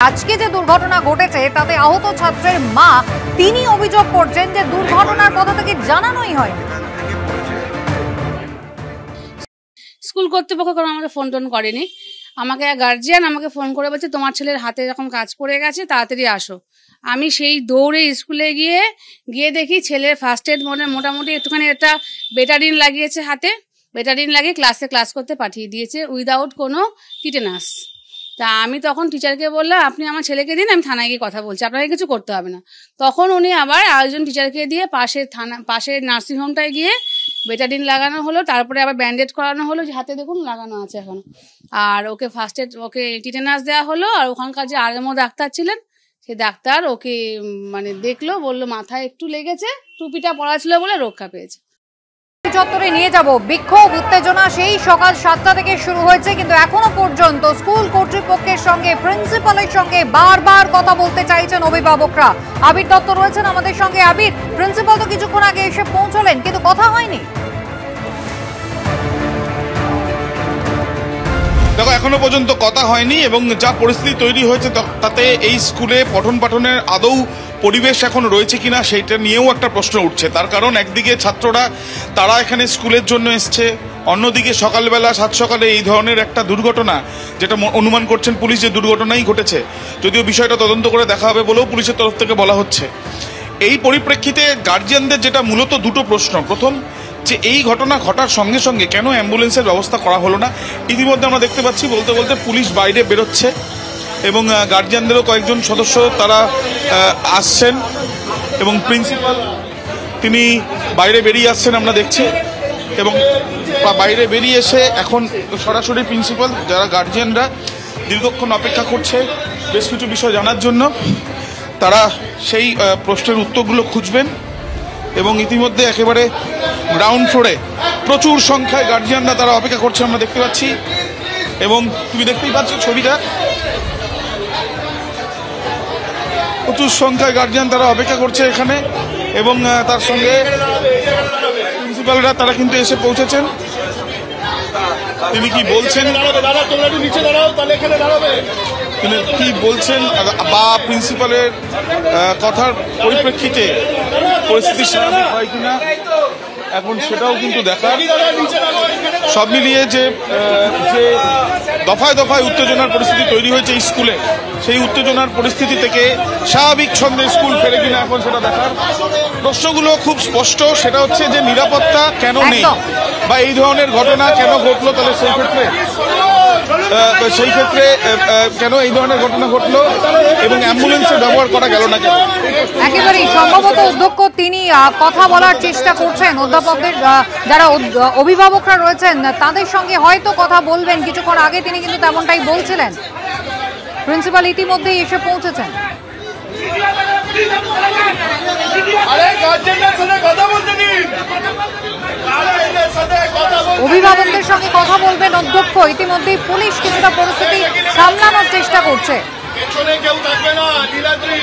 আজকে যে দুর্ঘটনা ঘটেছে তাতে আহত ছাত্রের মা তিনি অভিযোগ করছেন যে দুর্ঘটনার কথা থেকে জানানোই হয়নি। স্কুল কর্তৃপক্ষ কোনো আমাকে ফোন টোন করেনি। আমাকে গার্জিয়ান আমাকে ফোন করে বলছে তোমার ছেলের হাতে এরকম কাজ পড়ে গেছে, তাড়াতাড়ি আসো। আমি সেই দৌড়ে স্কুলে গিয়ে দেখি ছেলের ফার্স্ট এড মোটামুটি একটুখানি একটা বেটাডিন লাগিয়েছে, হাতে বেটাডিন লাগিয়ে ক্লাস করতে পাঠিয়ে দিয়েছে উইদাউট কোনো টিটেনাস। তা আমি তখন টিচারকে বললাম আপনি আমার ছেলেকে দিন, আমি থানায় গিয়ে কথা বলছি, আপনাকে কিছু করতে হবে না। তখন উনি আবার আরেকজন টিচারকে দিয়ে পাশের নার্সিংহোমটায় গিয়ে বেটাডিন লাগানো হলো, তারপরে আবার ব্যান্ডেড করানো হলো, যে হাতে দেখুন লাগানো আছে এখন। আর ওকে ফার্স্ট এড, ওকে টিটেনাস দেওয়া হলো। আর ওখানকার যে আরএমও ডাক্তার ছিলেন, সেই ডাক্তার ওকে দেখলো, বললো মাথায় একটু লেগেছে, টুপিটা পরা ছিল বলে রক্ষা পেয়েছে। চত্বরে নিয়ে যাব। বিক্ষোভ উত্তেজনা সেই সকাল 7টা থেকে শুরু হয়েছে, কিন্তু এখনো পর্যন্ত স্কুল কর্তৃপক্ষের সঙ্গে প্রিন্সিপালের সঙ্গে বারবার কথা বলতে চাইছেন অভিভাবকরা। আবির দত্ত রয়েছেন আমাদের সঙ্গে। আবির, প্রিন্সিপাল তো কিছুক্ষণ আগে এসে পৌঁছলেন, কিন্তু কথা হয়নি। দেখো, এখনো পর্যন্ত কথা হয়নি এবং যা পরিস্থিতি তৈরি হয়েছে তাতে এই স্কুলে পঠন পাঠনের আদৌ পরিবেশ এখন রয়েছে কিনা সেইটা নিয়েও একটা প্রশ্ন উঠছে। তার কারণ একদিকে ছাত্ররা তারা এখানে স্কুলের জন্য এসছে, অন্যদিকে সকালবেলা সাত সকালে এই ধরনের একটা দুর্ঘটনা, যেটা অনুমান করছেন পুলিশ যে দুর্ঘটনাই ঘটেছে, যদিও বিষয়টা তদন্ত করে দেখা হবে বলেও পুলিশের তরফ থেকে বলা হচ্ছে। এই পরিপ্রেক্ষিতে গার্জিয়ানদের যেটা মূলত দুটো প্রশ্ন। প্রথম, যে এই ঘটনা ঘটার সঙ্গে সঙ্গে কেন অ্যাম্বুলেন্সের ব্যবস্থা করা হলো না। ইতিমধ্যে আমরা দেখতে পাচ্ছি বলতে বলতে পুলিশ বাইরে বেরোচ্ছে এবং গার্জিয়ানদেরও কয়েকজন সদস্য তারা আসছেন এবং প্রিন্সিপাল তিনি বাইরে বেরিয়ে আসছেন আমরা দেখছি। এবং বাইরে বেরিয়ে এসে এখন সরাসরি প্রিন্সিপাল, যারা গার্জিয়ানরা দীর্ঘক্ষণ অপেক্ষা করছে বেশ কিছু বিষয় জানার জন্য, তারা সেই প্রশ্নের উত্তরগুলো খুঁজবেন। এবং ইতিমধ্যে একেবারে গ্রাউন্ড ফ্লোরে প্রচুর সংখ্যায় গার্জিয়ানরা তারা অপেক্ষা করছে আমরা দেখতে পাচ্ছি। এবং তুমি দেখতেই পাচ্ছ ছবিটা, প্রচুর সংখ্যায় গার্জিয়ান তারা অপেক্ষা করছে এখানে। এবং তার সঙ্গে প্রিন্সিপালরা তারা কিন্তু এসে পৌঁছেছেন। তিনি কি বলছেন তিনি কি বলছেন বা প্রিন্সিপালের কথার পরিপ্রেক্ষিতে পরিস্থিতি স্বাভাবিক হয় কিনা এখন সেটাও কিন্তু দেখার। সব মিলিয়ে যে দফায় দফায় উত্তেজনার পরিস্থিতি তৈরি হয়েছে স্কুলে, সেই উত্তেজনার পরিস্থিতি থেকে স্বাভাবিক ছন্দে স্কুল ফেরে কিনা এখন সেটা দেখার। প্রশ্নগুলো খুব স্পষ্ট, সেটা হচ্ছে যে নিরাপত্তা কেন নেই বা এই ধরনের ঘটনা কেন ঘটলো, তাহলে সেই ক্ষেত্রে কেন এই ধরনের ঘটনা ঘটলো এবং অ্যাম্বুলেন্সের ব্যবহার করা গেল না কেন। একেবারেই সম্ভবত অধ্যক্ষ তিনি কথা বলার চেষ্টা করছেন, অধ্যাপকদের যারা অভিভাবকরা রয়েছেন তাদের সঙ্গে হয়তো কথা বলবেন। কিছুক্ষণ আগে তিনি কিন্তু তেমনটাই বলছিলেন। প্রিন্সিপাল ইতিমধ্যেই এসে পৌঁছেছেন। অভিভাবকদের সঙ্গে কথা বলবেন অধ্যক্ষ। ইতিমধ্যেই পুলিশ কিছুটা পরিস্থিতি সামলানোর চেষ্টা করছে। পেছনে কেউ থাকবে না, নীলাদ্রি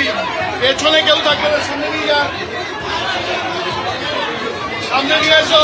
পেছনে কেউ থাকবে না, সামনে নিয়ে যা, সামনে নিয়ে এসো।